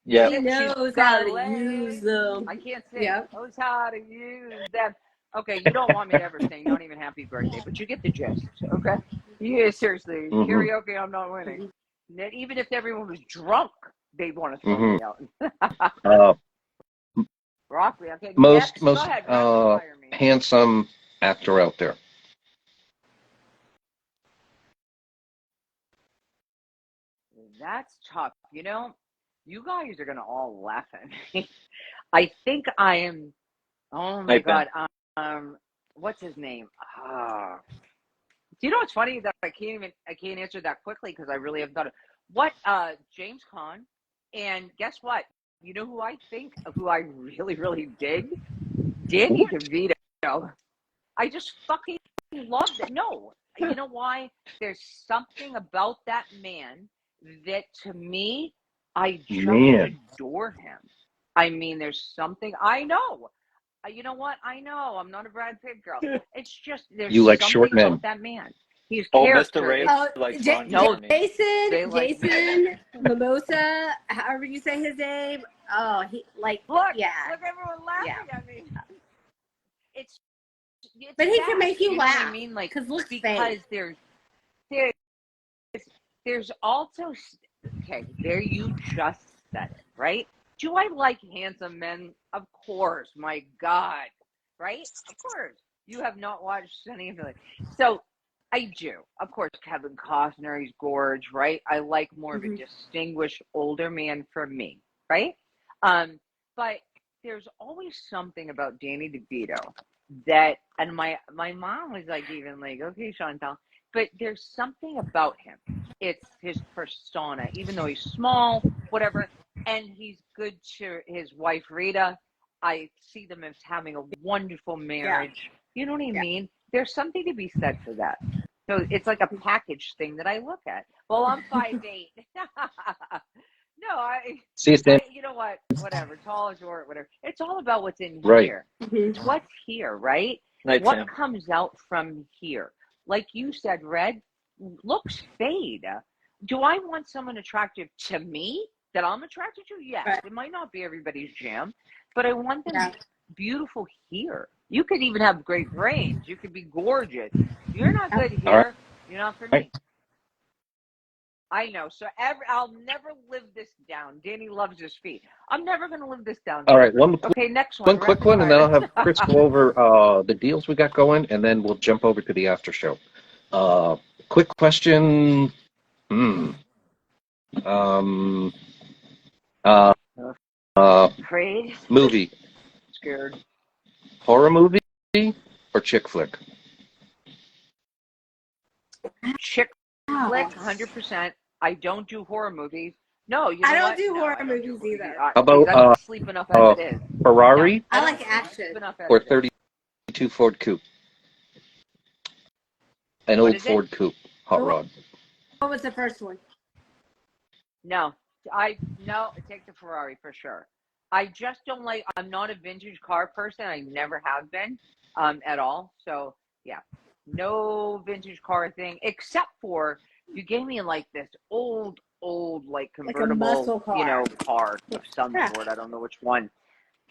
He knows how to use them. I can't sing. Knows how to use them. Okay, you don't want me to ever sing, not even happy birthday, but you get the gist, okay? Yeah, seriously, karaoke, I'm not winning. Even if everyone was drunk, they'd want to throw me out. Broccoli, okay. Most Go ahead, handsome actor out there. That's tough. You know, you guys are going to all laugh at me. I think I am, oh my God, what's his name? Do you know what's funny that I can't answer that quickly because I really haven't thought of what James Caan, and guess what? You know who I think who I really, really dig? Danny DeVito. I just fucking love that. No, you know why? There's something about that man that to me, I just adore him. I mean, there's something I know. You know what? I know I'm not a Brad Pitt girl. It's just there's like something short men. about that man. He's Mr. Ray likes Jason Mimosa, however you say his name. Oh, he like look everyone laughing at me. It's but he can make you laugh. I mean, like because fake. There's also okay. There you just said it, right? Do I like handsome men? Of course, my God, right? Of course. You have not watched any of it. So I do. Of course, Kevin Costner, he's gorge, right? I like more of a distinguished older man for me, right? But there's always something about Danny DeVito that, and my mom was like, even like, okay, Chantel, but there's something about him. It's his persona, even though he's small, whatever, and he's good to his wife, Rita. I see them as having a wonderful marriage. You know what I mean? There's something to be said for that. So it's like a package thing that I look at. Well, I'm 5'8". No, you know what? Whatever, tall or short, whatever. It's all about what's in here. It's what's here, right? What comes out from here? Like you said, Red, looks fade. Do I want someone attractive to me that I'm attracted to? Yes. Right. It might not be everybody's jam, but I want them beautiful here. You could even have great brains. You could be gorgeous. You're not good here. You're not for me. I know. So I'll never live this down. Danny loves his feet. I'm never going to live this down. All right. Next one. One quick one, and then I'll have Chris go over the deals we got going, and then we'll jump over to the after show. Quick question. Afraid? Movie. Scared. Horror movie or chick flick? Chick flick, 100%. I don't do horror movies. No, you know I don't do horror movies either. How about I don't sleep enough as it is. Ferrari? I like action. Or 32 Ford Coupe? An old Ford Coupe, hot rod. What was the first one? No, I take the Ferrari for sure. I just don't like. I'm not a vintage car person. I never have been, at all. So yeah, no vintage car thing except for you gave me like this old like convertible, muscle car. car of some Yeah. sort. I don't know which one.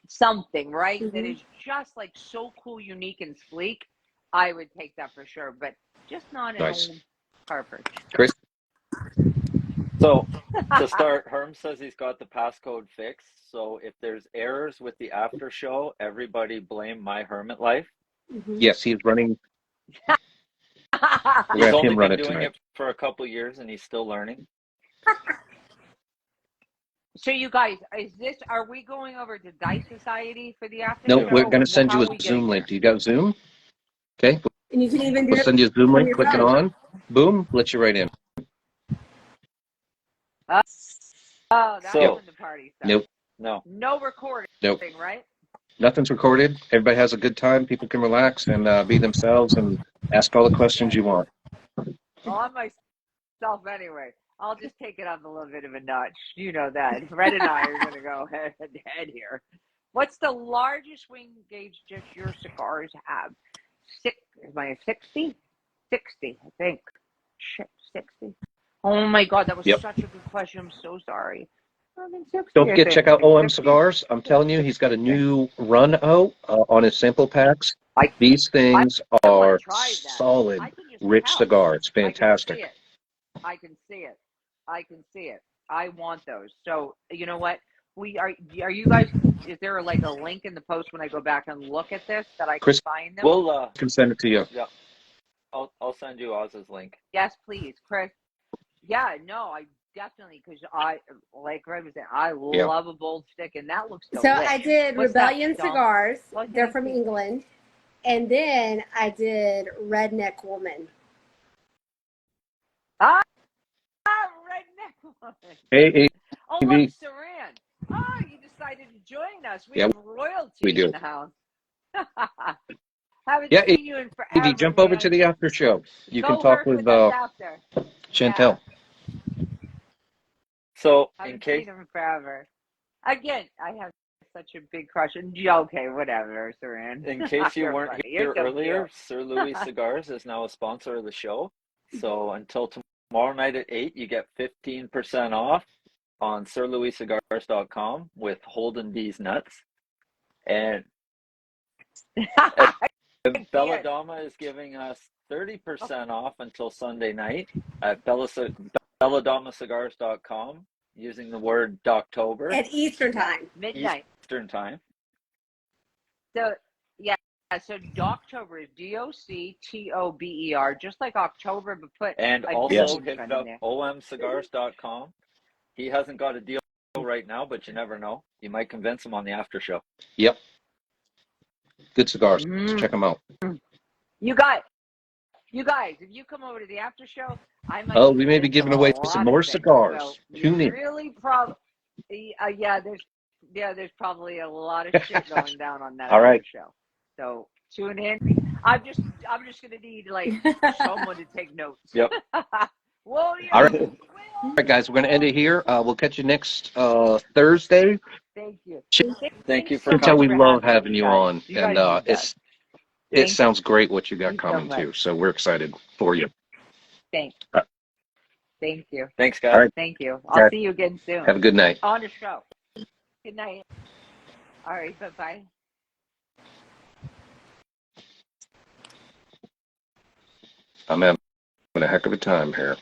Something right that Mhm. is just like so cool, unique, and sleek. I would take that for sure, but just not an Nice. old car purchase. Chris? So to start, Herm says he's got the passcode fixed. So if there's errors with the after show, everybody blame My Hermit Life. Mhm. Yes, he's running. We're He's gonna have only him run been it doing tonight. it for a couple years and he's still learning. So you guys, are we going over to Dice Society for the after No, show? we're gonna send How you are we a getting Zoom link. there? Do you got Zoom? Okay, And you can even do we'll it send you a Zoom from link. your Click it phone. on. Boom, let you right in. Oh, that's So- when the party starts. Nope, No. No recording, nope. right? Nothing's recorded. Everybody has a good time. People can relax and be themselves and ask all the questions you want. Well, I'm myself anyway. I'll just take it up a little bit of a notch. You know that. Fred and I are going to go head to head here. What's the largest wing gauge just your cigars have? Am I 60? 60, I think. Shit, 60. Oh my God, that was Yep. such a good question. I'm so sorry. I think 60, Don't I forget, think. check out OM 60. Cigars. I'm telling you, he's got a new run out on his sample packs. These things I want are to try that. solid, I can just rich tell. cigars. Fantastic. I can see it. I want those. So you know what? Are you guys? Is there like a link in the post when I go back and look at this that I can Chris, find them? We'll I can send it to you. yeah. I'll send you Oz's link. Yes, please, Chris. Yeah, no, I definitely, because I, like Red was saying, I love a bold stick, and that looks So delicious. I did What's Rebellion that, Dom? Cigars. What They're did from you do? England. And then I did Redneck Woman. Redneck Woman. Hey, Oh, AV. look, Saran. Oh, you decided to join us. We have royalty we do. in the house. Haven't Yeah, seen you in forever, AV, jump over man. to the after show. You Go can talk work with us after. Chantel. So in Haven't case seen him forever. Again, I have such a big crush. Okay, whatever, Saran. in case you You're weren't funny. here You're so earlier, cute. Sir Louis Cigars is now a sponsor of the show. So until tomorrow night at 8, you get 15% off on sirlouiscigars.com with Holden D's Nuts. And Bella Dama is giving us 30% off until Sunday night at belladamacigars.com using the word Doctober. At Eastern time. Midnight. Eastern time. So, yeah. So, Doctober is DOCTOBER, just like October, but put And a also D hit in up there. omcigars.com. He hasn't got a deal right now, but you never know. You might convince him on the after show. Yep. Good cigars. Check them out. You guys, if you come over to the after show, I might. Oh, we may be giving away some more cigars. So Tune in. really, there's probably a lot of shit going down on that All right. after show. So tune in. I'm just gonna need like someone to take notes. Yep. All right, guys, we're going to end it here. We'll catch you next Thursday. Thank you. Thank you for Chantel, we coming. love having you on, You guys and are the best. it sounds great what you got Thank you so coming much. too. So we're excited for you. Thank you. Thanks, guys. All right. Thank you. I'll see you again soon. Have a good night. On the show. Good night. All right. Bye-bye. I'm having a heck of a time here.